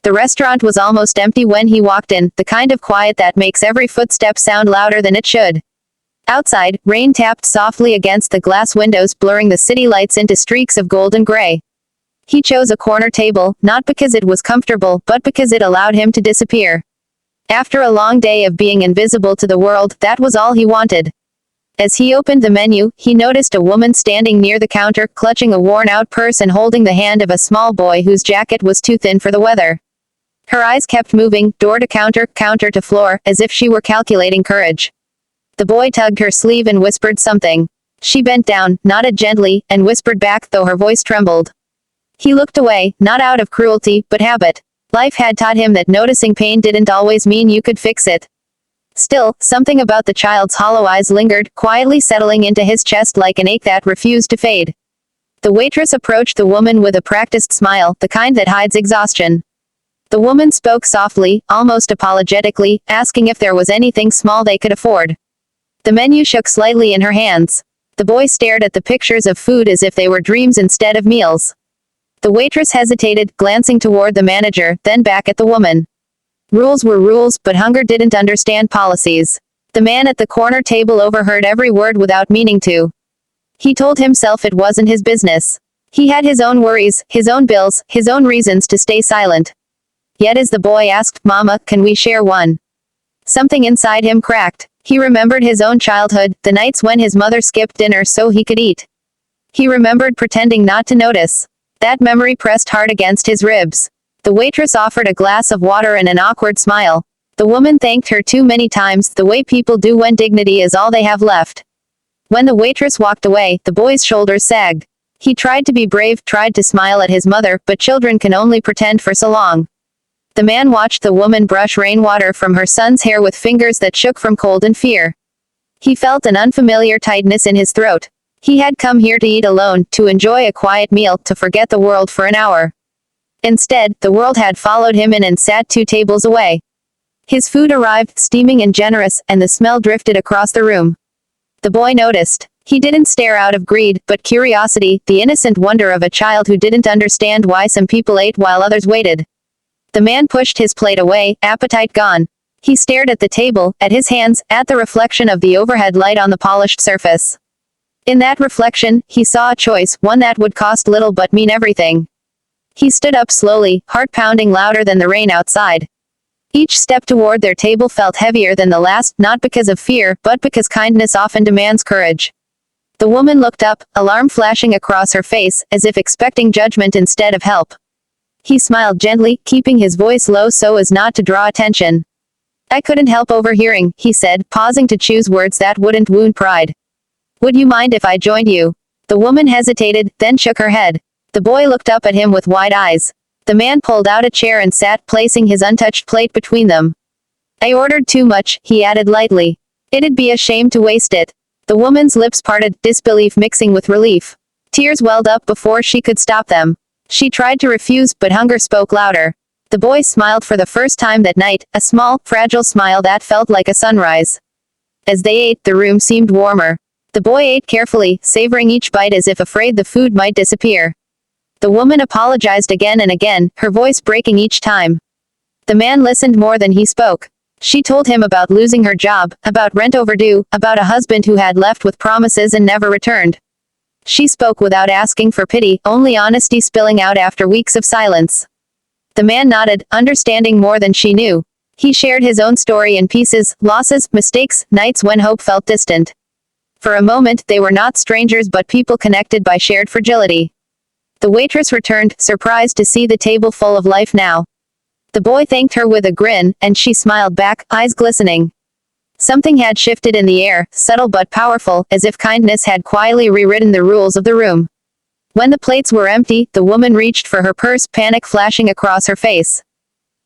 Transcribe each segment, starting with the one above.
The restaurant was almost empty when he walked in, the kind of quiet that makes every footstep sound louder than it should. Outside, rain tapped softly against the glass windows, blurring the city lights into streaks of gold and gray. He chose a corner table, not because it was comfortable, but because it allowed him to disappear. After a long day of being invisible to the world, that was all he wanted. As he opened the menu, he noticed a woman standing near the counter, clutching a worn-out purse and holding the hand of a small boy whose jacket was too thin for the weather. Her eyes kept moving, door to counter, counter to floor, as if she were calculating courage. The boy tugged her sleeve and whispered something. She bent down, nodded gently, and whispered back, though her voice trembled. He looked away, not out of cruelty, but habit. Life had taught him that noticing pain didn't always mean you could fix it. Still, something about the child's hollow eyes lingered, quietly settling into his chest like an ache that refused to fade. The waitress approached the woman with a practiced smile, the kind that hides exhaustion. The woman spoke softly, almost apologetically, asking if there was anything small they could afford. The menu shook slightly in her hands. The boy stared at the pictures of food as if they were dreams instead of meals. The waitress hesitated, glancing toward the manager, then back at the woman. Rules were rules, but hunger didn't understand policies. The man at the corner table overheard every word without meaning to. He told himself it wasn't his business. He had his own worries, his own bills, his own reasons to stay silent. Yet as the boy asked, "Mama, can we share one?" something inside him cracked. He remembered his own childhood, the nights when his mother skipped dinner so he could eat. He remembered pretending not to notice. That memory pressed hard against his ribs. The waitress offered a glass of water and an awkward smile. The woman thanked her too many times, the way people do when dignity is all they have left. When the waitress walked away, the boy's shoulders sagged. He tried to be brave, tried to smile at his mother, but children can only pretend for so long. The man watched the woman brush rainwater from her son's hair with fingers that shook from cold and fear. He felt an unfamiliar tightness in his throat. He had come here to eat alone, to enjoy a quiet meal, to forget the world for an hour. Instead, the world had followed him in and sat 2 tables away. His food arrived, steaming and generous, and the smell drifted across the room. The boy noticed. He didn't stare out of greed, but curiosity, the innocent wonder of a child who didn't understand why some people ate while others waited. The man pushed his plate away, appetite gone. He stared at the table, at his hands, at the reflection of the overhead light on the polished surface. In that reflection, he saw a choice, one that would cost little but mean everything. He stood up slowly, heart pounding louder than the rain outside. Each step toward their table felt heavier than the last, not because of fear, but because kindness often demands courage. The woman looked up, alarm flashing across her face, as if expecting judgment instead of help. He smiled gently, keeping his voice low so as not to draw attention. "I couldn't help overhearing," he said, pausing to choose words that wouldn't wound pride. "Would you mind if I joined you?" The woman hesitated, then shook her head. The boy looked up at him with wide eyes. The man pulled out a chair and sat, placing his untouched plate between them. "I ordered too much," he added lightly. "It'd be a shame to waste it." The woman's lips parted, disbelief mixing with relief. Tears welled up before she could stop them. She tried to refuse, but hunger spoke louder. The boy smiled for the first time that night, a small, fragile smile that felt like a sunrise. As they ate, the room seemed warmer. The boy ate carefully, savoring each bite as if afraid the food might disappear. The woman apologized again and again, her voice breaking each time. The man listened more than he spoke. She told him about losing her job, about rent overdue, about a husband who had left with promises and never returned. She spoke without asking for pity, only honesty spilling out after weeks of silence. The man nodded, understanding more than she knew. He shared his own story in pieces, losses, mistakes, nights when hope felt distant. For a moment, they were not strangers but people connected by shared fragility. The waitress returned, surprised to see the table full of life now. The boy thanked her with a grin, and she smiled back, eyes glistening. Something had shifted in the air, subtle but powerful, as if kindness had quietly rewritten the rules of the room. When the plates were empty, the woman reached for her purse, panic flashing across her face.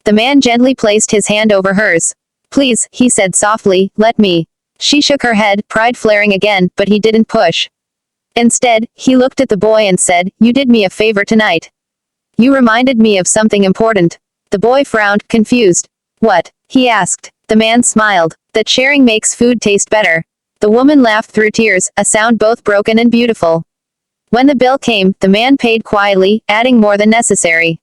The man gently placed his hand over hers. "Please," he said softly, "let me." She shook her head, pride flaring again, but he didn't push. Instead, he looked at the boy and said, "You did me a favor tonight. You reminded me of something important." The boy frowned, confused. "What?" he asked. The man smiled. "That sharing makes food taste better." The woman laughed through tears, a sound both broken and beautiful. When the bill came, the man paid quietly, adding more than necessary.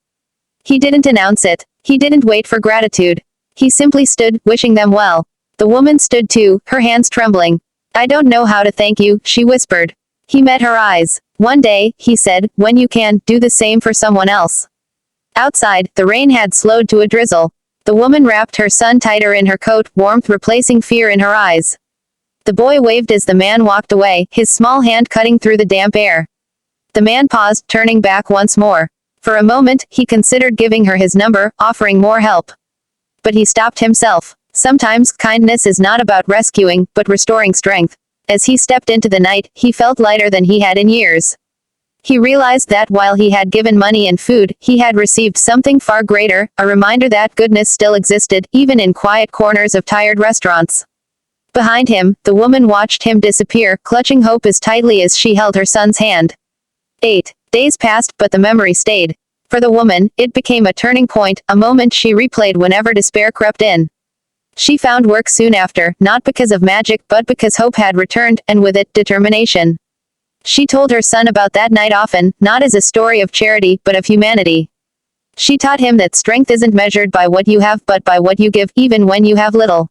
He didn't announce it. He didn't wait for gratitude. He simply stood, wishing them well. The woman stood too, her hands trembling. I don't know how to thank you, she whispered. He met her eyes. One day, he said, when you can, do the same for someone else. Outside, the rain had slowed to a drizzle. The woman wrapped her son tighter in her coat, warmth replacing fear in her eyes. The boy waved as the man walked away, his small hand cutting through the damp air. The man paused, turning back once more. For a moment, he considered giving her his number, offering more help. But he stopped himself. Sometimes, kindness is not about rescuing, but restoring strength. As he stepped into the night, he felt lighter than he had in years. He realized that while he had given money and food, he had received something far greater, a reminder that goodness still existed, even in quiet corners of tired restaurants. Behind him, the woman watched him disappear, clutching hope as tightly as she held her son's hand. 8 days passed, but the memory stayed. For the woman, it became a turning point, a moment she replayed whenever despair crept in. She found work soon after, not because of magic, but because hope had returned, and with it, determination. She told her son about that night often, not as a story of charity, but of humanity. She taught him that strength isn't measured by what you have, but by what you give, even when you have little.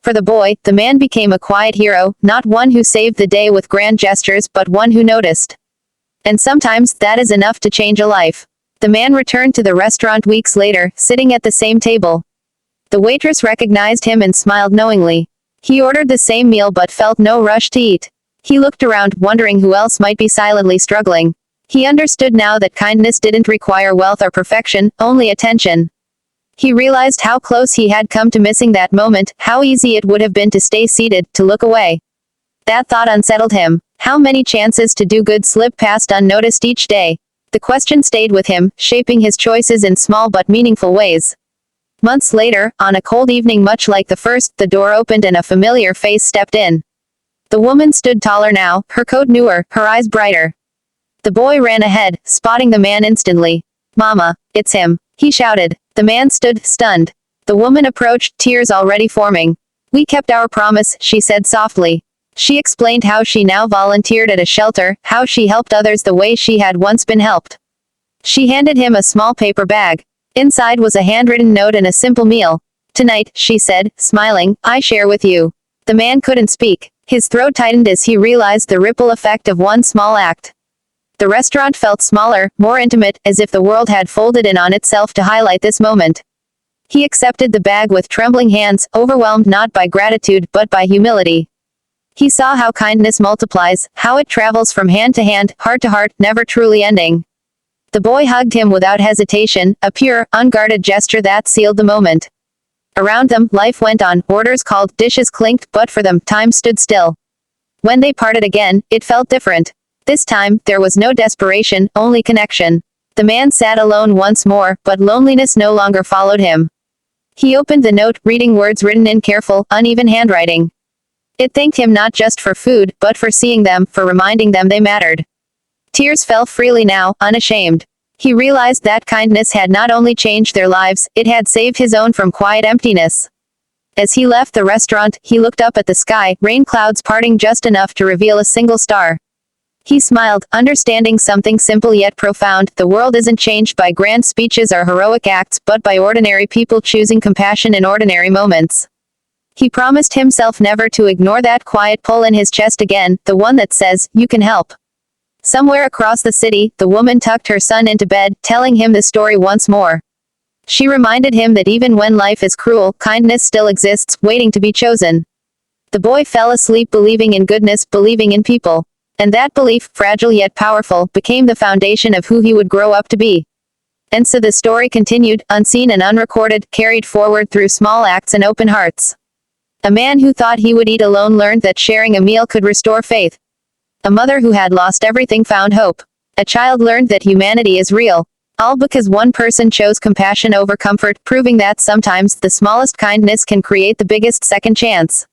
For the boy, the man became a quiet hero, not one who saved the day with grand gestures, but one who noticed. And sometimes, that is enough to change a life. The man returned to the restaurant weeks later, sitting at the same table. The waitress recognized him and smiled knowingly. He ordered the same meal but felt no rush to eat. He looked around, wondering who else might be silently struggling. He understood now that kindness didn't require wealth or perfection, only attention. He realized how close he had come to missing that moment, how easy it would have been to stay seated, to look away. That thought unsettled him. How many chances to do good slip past unnoticed each day? The question stayed with him, shaping his choices in small but meaningful ways. Months later, on a cold evening much like the first, the door opened and a familiar face stepped in. The woman stood taller now, her coat newer, her eyes brighter. The boy ran ahead, spotting the man instantly. Mama, it's him, he shouted. The man stood, stunned. The woman approached, tears already forming. We kept our promise, she said softly. She explained how she now volunteered at a shelter, how she helped others the way she had once been helped. She handed him a small paper bag. Inside was a handwritten note and a simple meal. Tonight, she said, smiling, I share with you. The man couldn't speak. His throat tightened as he realized the ripple effect of one small act. The restaurant felt smaller, more intimate, as if the world had folded in on itself to highlight this moment. He accepted the bag with trembling hands, overwhelmed not by gratitude, but by humility. He saw how kindness multiplies, how it travels from hand to hand, heart to heart, never truly ending. The boy hugged him without hesitation, a pure, unguarded gesture that sealed the moment. Around them, life went on, orders called, dishes clinked, but for them, time stood still. When they parted again, it felt different. This time, there was no desperation, only connection. The man sat alone once more, but loneliness no longer followed him. He opened the note, reading words written in careful, uneven handwriting. It thanked him not just for food, but for seeing them, for reminding them they mattered. Tears fell freely now, unashamed. He realized that kindness had not only changed their lives, it had saved his own from quiet emptiness. As he left the restaurant, he looked up at the sky, rain clouds parting just enough to reveal a single star. He smiled, understanding something simple yet profound. The world isn't changed by grand speeches or heroic acts, but by ordinary people choosing compassion in ordinary moments. He promised himself never to ignore that quiet pull in his chest again, the one that says, you can help. Somewhere across the city, the woman tucked her son into bed, telling him the story once more. She reminded him that even when life is cruel, kindness still exists, waiting to be chosen. The boy fell asleep believing in goodness, believing in people. And that belief, fragile yet powerful, became the foundation of who he would grow up to be. And so the story continued, unseen and unrecorded, carried forward through small acts and open hearts. A man who thought he would eat alone learned that sharing a meal could restore faith. A mother who had lost everything found hope. A child learned that humanity is real. All because one person chose compassion over comfort, proving that sometimes the smallest kindness can create the biggest second chance.